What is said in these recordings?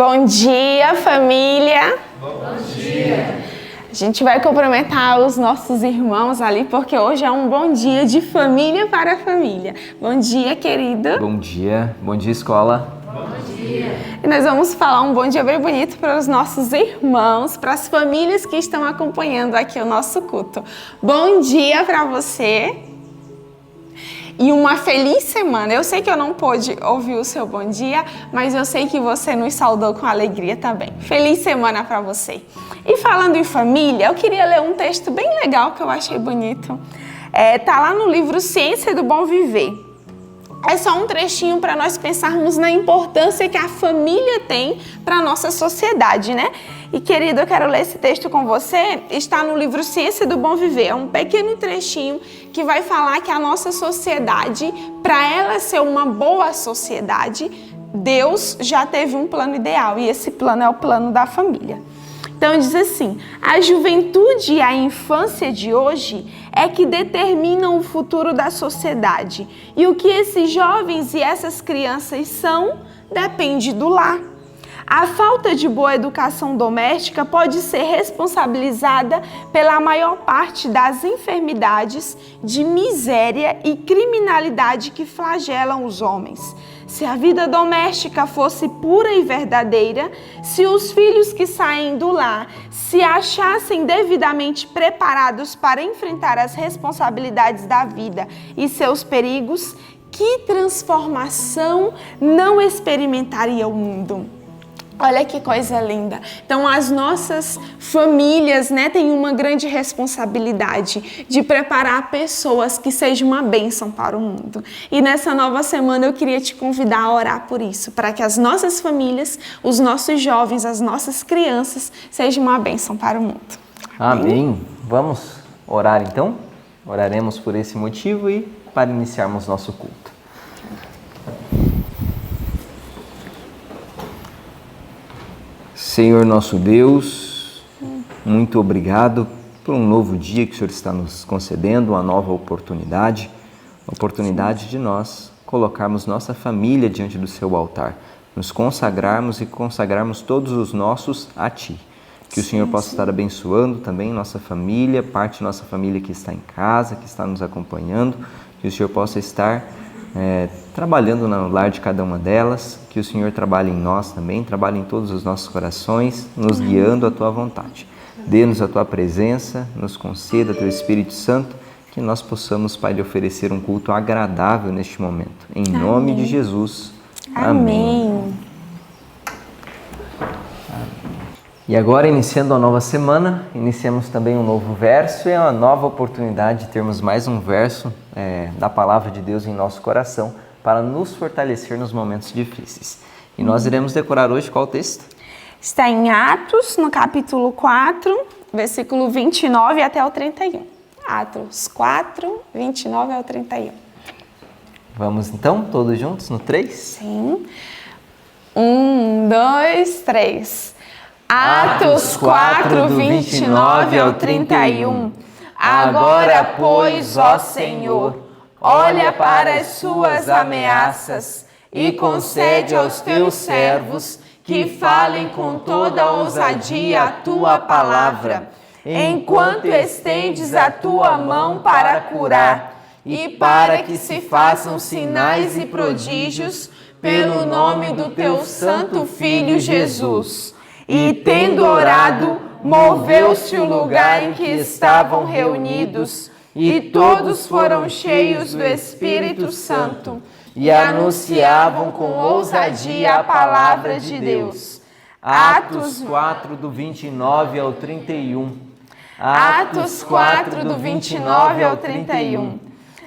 Bom dia, família! Bom dia! A gente vai cumprimentar os nossos irmãos ali, porque hoje é um bom dia de família para família. Bom dia, querido! Bom dia escola! Bom dia! E nós vamos falar um bom dia bem bonito para os nossos irmãos, para as famílias que estão acompanhando aqui o nosso culto. Bom dia para você! E uma feliz semana. Eu sei que eu não pude ouvir o seu bom dia, mas eu sei que você nos saudou com alegria também. Feliz semana para você. E falando em família, eu queria ler um texto bem legal que eu achei bonito. Tá lá no livro Ciência do Bom Viver. É só um trechinho para nós pensarmos na importância que a família tem para a nossa sociedade, né? E, querido, eu quero ler esse texto com você. Está no livro Ciência do Bom Viver. É um pequeno trechinho que vai falar que a nossa sociedade, para ela ser uma boa sociedade, Deus já teve um plano ideal. E esse plano é o plano da família. Então diz assim: a juventude e a infância de hoje é que determinam o futuro da sociedade. E o que esses jovens e essas crianças são, depende do lar. A falta de boa educação doméstica pode ser responsabilizada pela maior parte das enfermidades de miséria e criminalidade que flagelam os homens. Se a vida doméstica fosse pura e verdadeira, se os filhos que saem do lar se achassem devidamente preparados para enfrentar as responsabilidades da vida e seus perigos, que transformação não experimentaria o mundo? Olha que coisa linda. Então, as nossas famílias, né, têm uma grande responsabilidade de preparar pessoas que sejam uma bênção para o mundo. E nessa nova semana eu queria te convidar a orar por isso, para que as nossas famílias, os nossos jovens, as nossas crianças sejam uma bênção para o mundo. Amém. Vamos orar então? Oraremos por esse motivo e para iniciarmos nosso culto. Senhor nosso Deus, muito obrigado por um novo dia que o Senhor está nos concedendo, uma nova oportunidade, a oportunidade de nós colocarmos nossa família diante do seu altar, nos consagrarmos e consagrarmos todos os nossos a Ti. Que o Senhor possa estar abençoando também nossa família, parte da nossa família que está em casa, que está nos acompanhando, que o Senhor possa estar trabalhando no lar de cada uma delas, que o Senhor trabalhe em nós também, trabalhe em todos os nossos corações, nos guiando à Tua vontade. Dê-nos a Tua presença, nos conceda Teu Espírito Santo, que nós possamos, Pai, lhe oferecer um culto agradável neste momento. Em nome de Jesus. Amém. E agora, iniciando a nova semana, iniciamos também um novo verso e é uma nova oportunidade de termos mais um verso da Palavra de Deus em nosso coração para nos fortalecer nos momentos difíceis. E nós iremos decorar hoje qual texto? Está em Atos, no capítulo 4, versículo 29 até o 31. Atos 4, 29 ao 31. Vamos então, todos juntos, no 3? Sim. 1, 2, 3. Atos 4, 29 ao 31. Agora, pois, ó Senhor, olha para as suas ameaças e concede aos teus servos que falem com toda ousadia a tua palavra, enquanto estendes a tua mão para curar e para que se façam sinais e prodígios pelo nome do teu santo Filho Jesus. E tendo orado, moveu-se o lugar em que estavam reunidos, e todos foram cheios do Espírito Santo, e anunciavam com ousadia a palavra de Deus. Atos 4, do 29 ao 31. Atos 4, do 29 ao 31.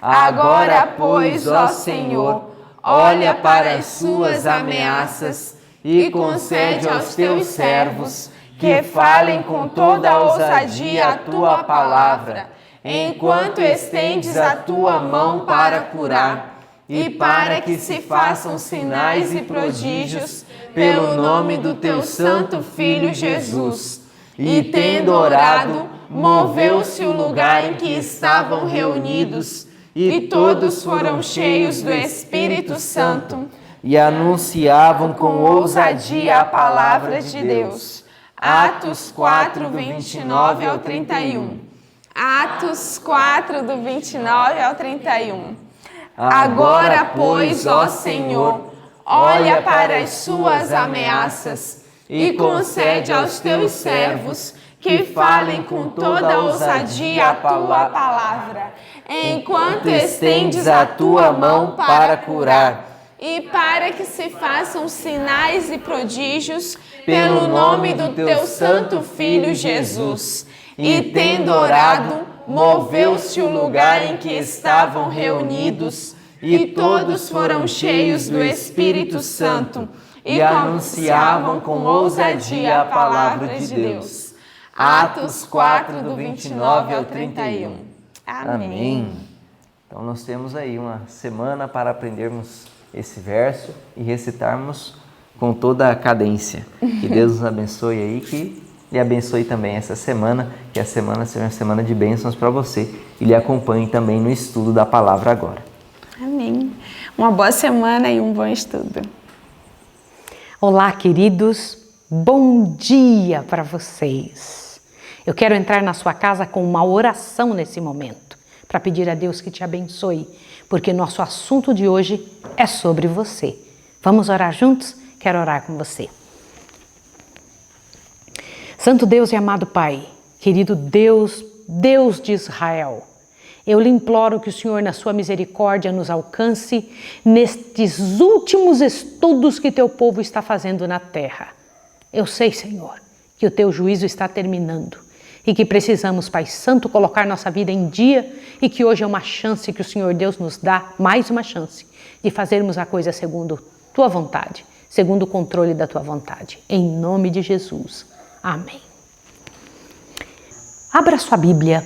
Agora, pois, ó Senhor, olha para as suas ameaças e concede aos teus servos que falem com toda ousadia a tua palavra, enquanto estendes a tua mão para curar, e para que se façam sinais e prodígios pelo nome do teu santo Filho Jesus. E tendo orado, moveu-se o lugar em que estavam reunidos, e todos foram cheios do Espírito Santo, e anunciavam com ousadia a palavra de Deus. Atos 4, do 29 ao 31. Atos 4, do 29 ao 31. Agora, pois, ó Senhor, olha para as suas ameaças e concede aos teus servos que falem com toda ousadia a tua palavra, enquanto estendes a tua mão para curar, e para que se façam sinais e prodígios pelo nome do teu santo Filho Jesus. E tendo orado, moveu-se o lugar em que estavam reunidos, e todos foram cheios do Espírito Santo, e anunciavam com ousadia a palavra de Deus. Atos 4, do 29 ao 31. Amém. Então nós temos aí uma semana para aprendermos esse verso e recitarmos com toda a cadência. Que Deus nos abençoe aí, que lhe abençoe também essa semana, que a semana seja uma semana de bênçãos para você e lhe acompanhe também no estudo da palavra agora. Amém. Uma boa semana e um bom estudo. Olá, queridos. Bom dia para vocês. Eu quero entrar na sua casa com uma oração nesse momento, para pedir a Deus que te abençoe, porque nosso assunto de hoje é sobre você. Vamos orar juntos? Quero orar com você. Santo Deus e amado Pai, querido Deus, Deus de Israel, eu lhe imploro que o Senhor, na sua misericórdia, nos alcance nestes últimos estudos que teu povo está fazendo na terra. Eu sei, Senhor, que o teu juízo está terminando e que precisamos, Pai Santo, colocar nossa vida em dia e que hoje é uma chance que o Senhor Deus nos dá, mais uma chance, de fazermos a coisa segundo tua vontade, segundo o controle da tua vontade. Em nome de Jesus. Amém. Abra sua Bíblia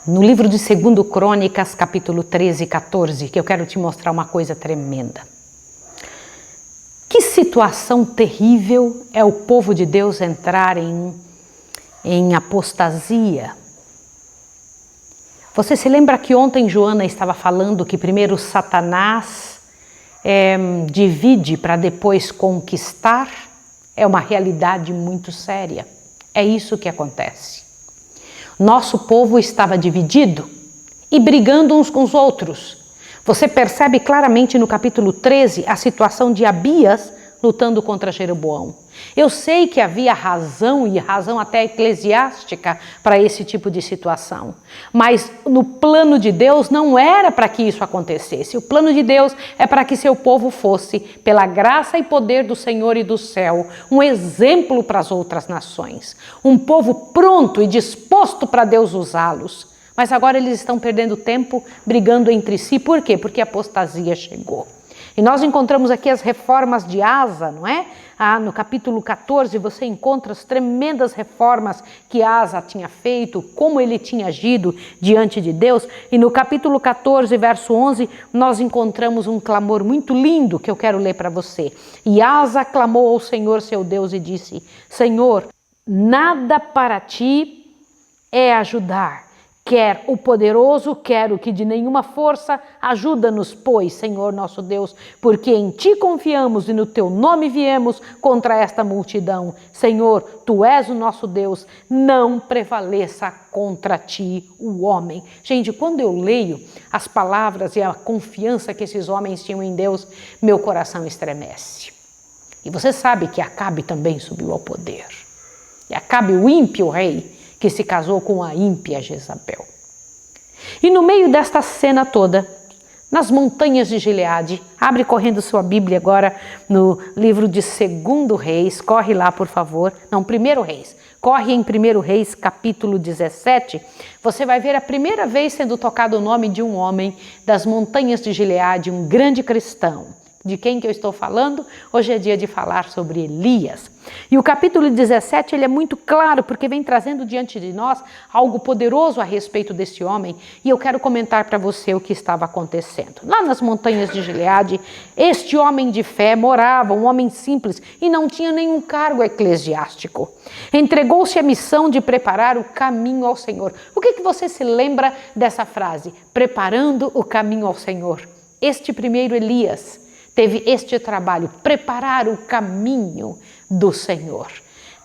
no livro de 2 Crônicas, capítulo 13 e 14, que eu quero te mostrar uma coisa tremenda. Que situação terrível é o povo de Deus entrar em apostasia. Você se lembra que ontem Joana estava falando que primeiro Satanás divide para depois conquistar? É uma realidade muito séria. É isso que acontece. Nosso povo estava dividido e brigando uns com os outros. Você percebe claramente no capítulo 13 a situação de Abias lutando contra Jeroboão. Eu sei que havia razão, e razão até eclesiástica, para esse tipo de situação. Mas no plano de Deus não era para que isso acontecesse. O plano de Deus é para que seu povo fosse, pela graça e poder do Senhor e do céu, um exemplo para as outras nações. Um povo pronto e disposto para Deus usá-los. Mas agora eles estão perdendo tempo brigando entre si. Por quê? Porque a apostasia chegou. E nós encontramos aqui as reformas de Asa, não é? No capítulo 14 você encontra as tremendas reformas que Asa tinha feito, como ele tinha agido diante de Deus. E no capítulo 14, verso 11, nós encontramos um clamor muito lindo que eu quero ler para você. E Asa clamou ao Senhor seu Deus e disse: Senhor, nada para ti é ajudar. Quer o poderoso, quer o que de nenhuma força, ajuda-nos, pois, Senhor nosso Deus, porque em ti confiamos e no teu nome viemos contra esta multidão. Senhor, tu és o nosso Deus, não prevaleça contra ti o homem. Gente, quando eu leio as palavras e a confiança que esses homens tinham em Deus, meu coração estremece. E você sabe que Acabe também subiu ao poder. E Acabe, o ímpio rei, que se casou com a ímpia Jezabel. E no meio desta cena toda, nas montanhas de Gileade, abre correndo sua Bíblia agora no livro de 2 Reis, corre lá por favor, não, 1 Reis, corre em 1 Reis capítulo 17, você vai ver a primeira vez sendo tocado o nome de um homem das montanhas de Gileade, um grande cristão. De quem que eu estou falando? Hoje é dia de falar sobre Elias. E o capítulo 17 ele é muito claro, porque vem trazendo diante de nós algo poderoso a respeito desse homem. E eu quero comentar para você o que estava acontecendo. Lá nas montanhas de Gileade, este homem de fé morava, um homem simples, e não tinha nenhum cargo eclesiástico. Entregou-se à missão de preparar o caminho ao Senhor. O que você se lembra dessa frase? Preparando o caminho ao Senhor. Este primeiro Elias teve este trabalho, preparar o caminho do Senhor.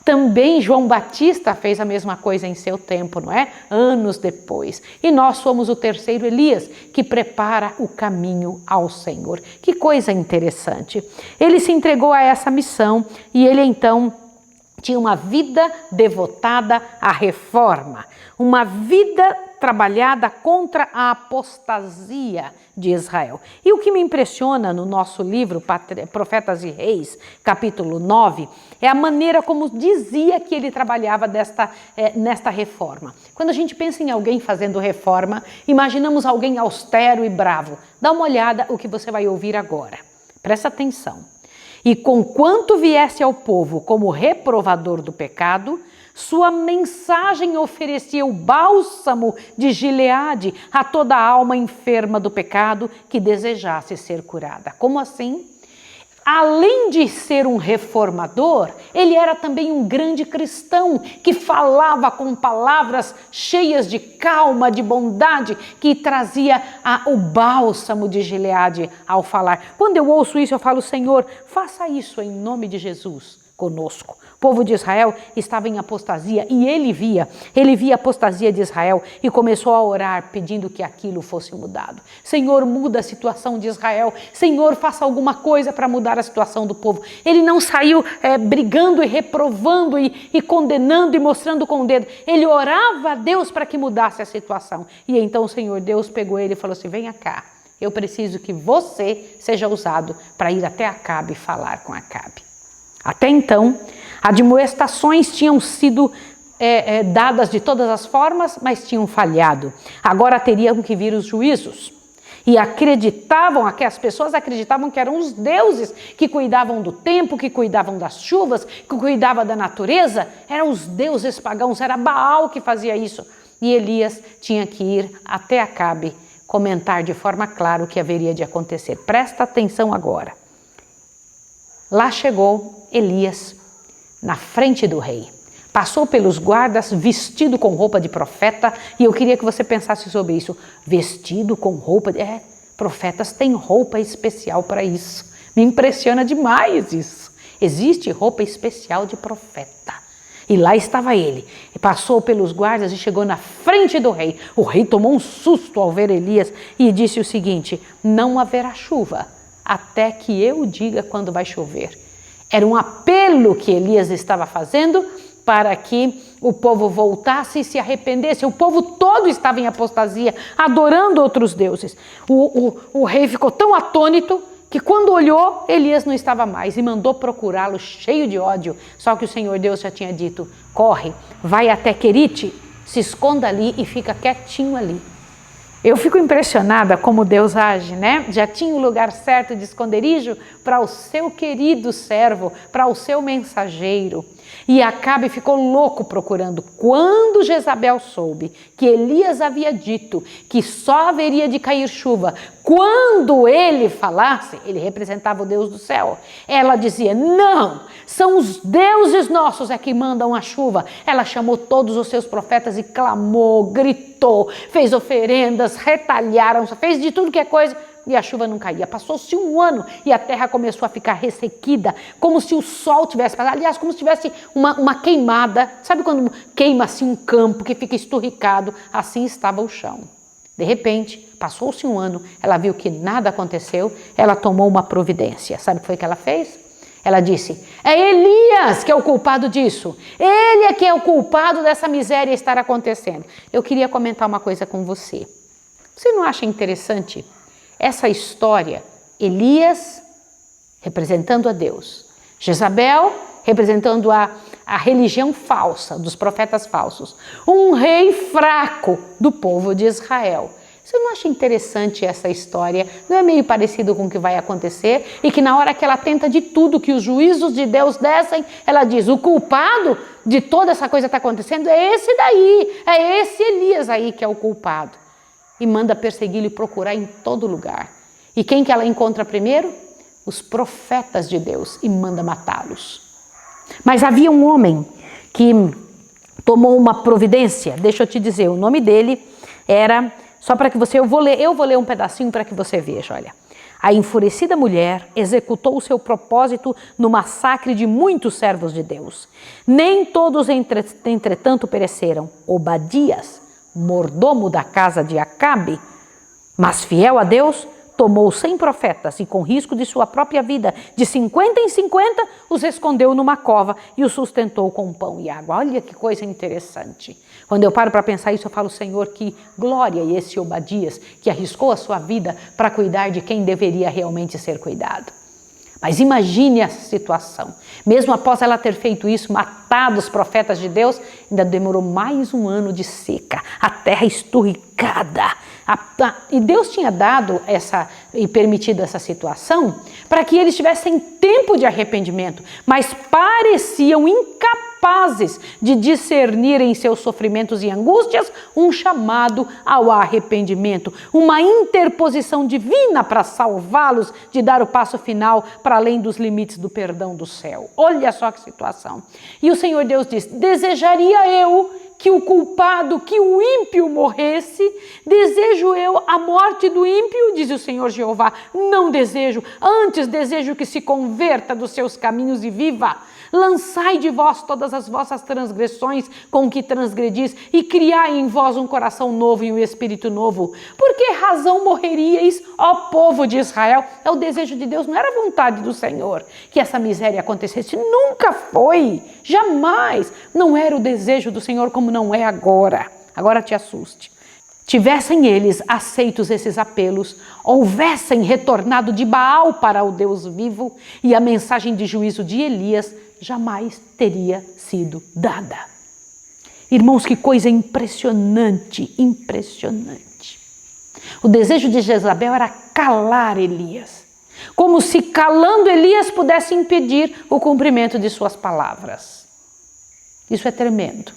Também João Batista fez a mesma coisa em seu tempo, não é? Anos depois. E nós somos o terceiro Elias, que prepara o caminho ao Senhor. Que coisa interessante. Ele se entregou a essa missão e ele então tinha uma vida devotada à reforma, uma vida trabalhada contra a apostasia de Israel. E o que me impressiona no nosso livro, Profetas e Reis, capítulo 9, é a maneira como dizia que ele trabalhava nesta reforma. Quando a gente pensa em alguém fazendo reforma, imaginamos alguém austero e bravo. Dá uma olhada o que você vai ouvir agora. Presta atenção. E conquanto viesse ao povo como reprovador do pecado, sua mensagem oferecia o bálsamo de Gileade a toda a alma enferma do pecado que desejasse ser curada. Como assim? Além de ser um reformador, ele era também um grande cristão que falava com palavras cheias de calma, de bondade, que trazia o bálsamo de Gileade ao falar. Quando eu ouço isso, eu falo, Senhor, faça isso em nome de Jesus conosco. O povo de Israel estava em apostasia e ele via a apostasia de Israel e começou a orar pedindo que aquilo fosse mudado. Senhor, muda a situação de Israel. Senhor, faça alguma coisa para mudar a situação do povo. Ele não saiu brigando e reprovando e condenando e mostrando com o dedo. Ele orava a Deus para que mudasse a situação. E então o Senhor Deus pegou ele e falou assim, venha cá. Eu preciso que você seja usado para ir até Acabe e falar com Acabe. Até então, admoestações tinham sido dadas de todas as formas, mas tinham falhado. Agora teriam que vir os juízos. E as pessoas acreditavam que eram os deuses que cuidavam do tempo, que cuidavam das chuvas, que cuidavam da natureza. Eram os deuses pagãos, era Baal que fazia isso. E Elias tinha que ir até Acabe, comentar de forma clara o que haveria de acontecer. Presta atenção agora. Lá chegou Elias na frente do rei. Passou pelos guardas vestido com roupa de profeta e eu queria que você pensasse sobre isso. Vestido com roupa de... profetas têm roupa especial para isso. Me impressiona demais isso. Existe roupa especial de profeta. E lá estava ele. Passou pelos guardas e chegou na frente do rei. O rei tomou um susto ao ver Elias e disse o seguinte, não haverá chuva até que eu diga quando vai chover. Era um apelo que Elias estava fazendo para que o povo voltasse e se arrependesse. O povo todo estava em apostasia, adorando outros deuses. O rei ficou tão atônito que quando olhou, Elias não estava mais e mandou procurá-lo cheio de ódio. Só que o Senhor Deus já tinha dito, corre, vai até Querite, se esconda ali e fica quietinho ali. Eu fico impressionada como Deus age, né? Já tinha o lugar certo de esconderijo para o seu querido servo, para o seu mensageiro. E Acabe ficou louco procurando. Quando Jezabel soube que Elias havia dito que só haveria de cair chuva quando ele falasse, ele representava o Deus do céu. Ela dizia, não, são os deuses nossos que mandam a chuva. Ela chamou todos os seus profetas e clamou, gritou, fez oferendas, retalharam, fez de tudo que é coisa. E a chuva não caía. Passou-se um ano e a terra começou a ficar ressequida, como se o sol tivesse passado. Aliás, como se tivesse uma queimada. Sabe quando queima assim um campo que fica esturricado? Assim estava o chão. De repente, passou-se um ano, ela viu que nada aconteceu, ela tomou uma providência. Sabe o que foi que ela fez? Ela disse, é Elias que é o culpado disso. Ele é que é o culpado dessa miséria estar acontecendo. Eu queria comentar uma coisa com você. Você não acha interessante essa história? Elias representando a Deus, Jezabel representando a religião falsa, dos profetas falsos, um rei fraco do povo de Israel. Você não acha interessante essa história? Não é meio parecido com o que vai acontecer? E que na hora que ela tenta de tudo, que os juízos de Deus descem, ela diz, o culpado de toda essa coisa que está acontecendo é esse daí, é esse Elias aí que é o culpado. E manda persegui-lo e procurar em todo lugar. E quem que ela encontra primeiro? Os profetas de Deus, e manda matá-los. Mas havia um homem que tomou uma providência, deixa eu te dizer, o nome dele era, só para que você, eu vou ler um pedacinho para que você veja, olha. A enfurecida mulher executou o seu propósito no massacre de muitos servos de Deus. Nem todos, entretanto, pereceram. Obadias, mordomo da casa de Acabe, mas fiel a Deus, tomou 100 profetas e, com risco de sua própria vida, de 50 em 50, os escondeu numa cova e os sustentou com pão e água. Olha que coisa interessante. Quando eu paro para pensar isso, eu falo, Senhor, que glória esse Obadias, que arriscou a sua vida para cuidar de quem deveria realmente ser cuidado. Mas imagine a situação. Mesmo após ela ter feito isso, matado os profetas de Deus, ainda demorou mais um ano de seca, a terra esturricada. E Deus tinha dado e permitido essa situação para que eles tivessem tempo de arrependimento, mas pareciam incapazes de discernir em seus sofrimentos e angústias um chamado ao arrependimento, uma interposição divina para salvá-los de dar o passo final para além dos limites do perdão do céu. Olha só que situação. E o Senhor Deus diz: desejaria eu que o culpado, que o ímpio morresse? Desejo eu a morte do ímpio, diz o Senhor Jeová. Não desejo, antes desejo que se converta dos seus caminhos e viva. Lançai de vós todas as vossas transgressões com que transgredis e criai em vós um coração novo e um espírito novo. Por que razão morreríeis, ó povo de Israel? É o desejo de Deus, não era a vontade do Senhor que essa miséria acontecesse. Nunca foi, jamais. Não era o desejo do Senhor como não é agora. Agora te assuste. Tivessem eles aceitos esses apelos, houvessem retornado de Baal para o Deus vivo, e a mensagem de juízo de Elias jamais teria sido dada. Irmãos, que coisa impressionante, impressionante. O desejo de Jezabel era calar Elias, como se calando Elias pudesse impedir o cumprimento de suas palavras. Isso é tremendo.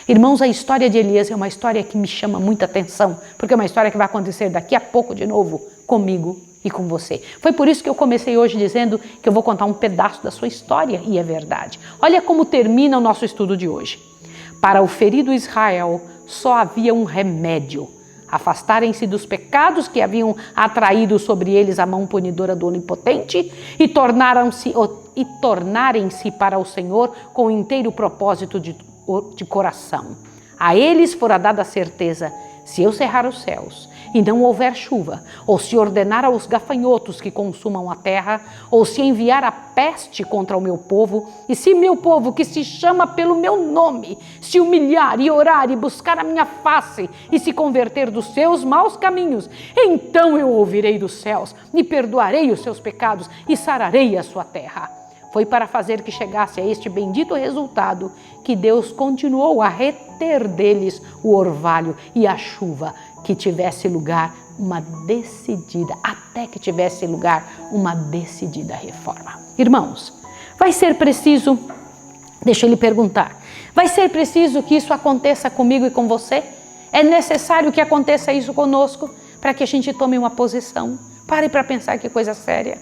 Irmãos, a história de Elias é uma história que me chama muita atenção, porque é uma história que vai acontecer daqui a pouco de novo comigo e com você. Foi por isso que eu comecei hoje dizendo que eu vou contar um pedaço da sua história, e é verdade. Olha como termina o nosso estudo de hoje. Para o ferido Israel só havia um remédio: afastarem-se dos pecados que haviam atraído sobre eles a mão punidora do Onipotente e tornarem-se para o Senhor com o inteiro propósito de coração. A eles fora dada a certeza: se eu cerrar os céus e não houver chuva, ou se ordenar aos gafanhotos que consumam a terra, ou se enviar a peste contra o meu povo, e se meu povo, que se chama pelo meu nome, se humilhar e orar e buscar a minha face e se converter dos seus maus caminhos, então eu ouvirei dos céus e perdoarei os seus pecados e sararei a sua terra. Foi para fazer que chegasse a este bendito resultado que Deus continuou a reter deles o orvalho e a chuva, que tivesse lugar uma decidida, até que tivesse lugar uma decidida reforma. Irmãos, vai ser preciso, deixa eu lhe perguntar, vai ser preciso que isso aconteça comigo e com você? É necessário que aconteça isso conosco para que a gente tome uma posição? Pare para pensar, que coisa séria.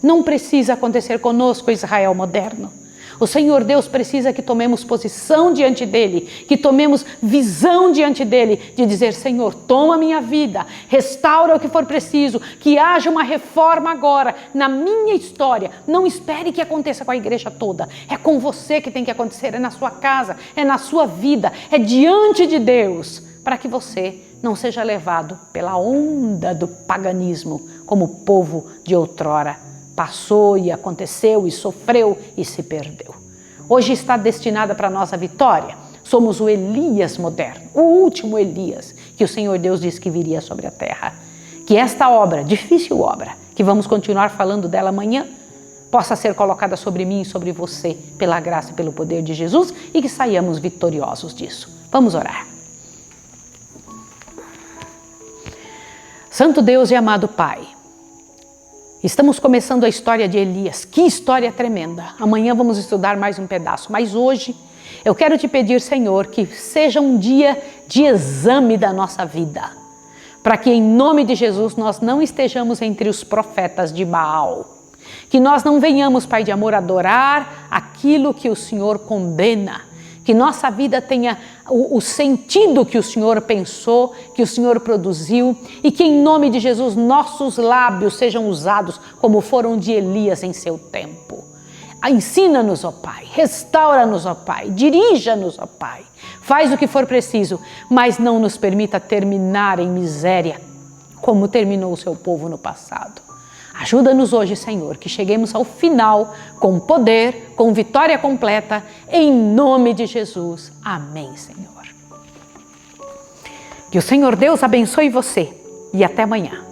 Não precisa acontecer conosco, Israel moderno. O Senhor Deus precisa que tomemos posição diante dele, que tomemos visão diante dele, de dizer: Senhor, toma minha vida, restaura o que for preciso, que haja uma reforma agora na minha história. Não espere que aconteça com a igreja toda, é com você que tem que acontecer, é na sua casa, é na sua vida, é diante de Deus, para que você não seja levado pela onda do paganismo, como o povo de outrora passou e aconteceu e sofreu e se perdeu. Hoje está destinada para nós a vitória. Somos o Elias moderno, o último Elias que o Senhor Deus disse que viria sobre a terra. Que esta obra, difícil obra, que vamos continuar falando dela amanhã, possa ser colocada sobre mim e sobre você, pela graça e pelo poder de Jesus, e que saiamos vitoriosos disso. Vamos orar. Santo Deus e amado Pai, estamos começando a história de Elias. Que história tremenda. Amanhã vamos estudar mais um pedaço, mas hoje eu quero te pedir, Senhor, que seja um dia de exame da nossa vida, para que em nome de Jesus nós não estejamos entre os profetas de Baal, que nós não venhamos, Pai de amor, adorar aquilo que o Senhor condena, que nossa vida tenha o sentido que o Senhor pensou, que o Senhor produziu, e que em nome de Jesus nossos lábios sejam usados como foram de Elias em seu tempo. Ensina-nos, ó Pai, restaura-nos, ó Pai, dirija-nos, ó Pai, faz o que for preciso, mas não nos permita terminar em miséria, como terminou o seu povo no passado. Ajuda-nos hoje, Senhor, que cheguemos ao final com poder, com vitória completa, em nome de Jesus. Amém, Senhor. Que o Senhor Deus abençoe você e até amanhã.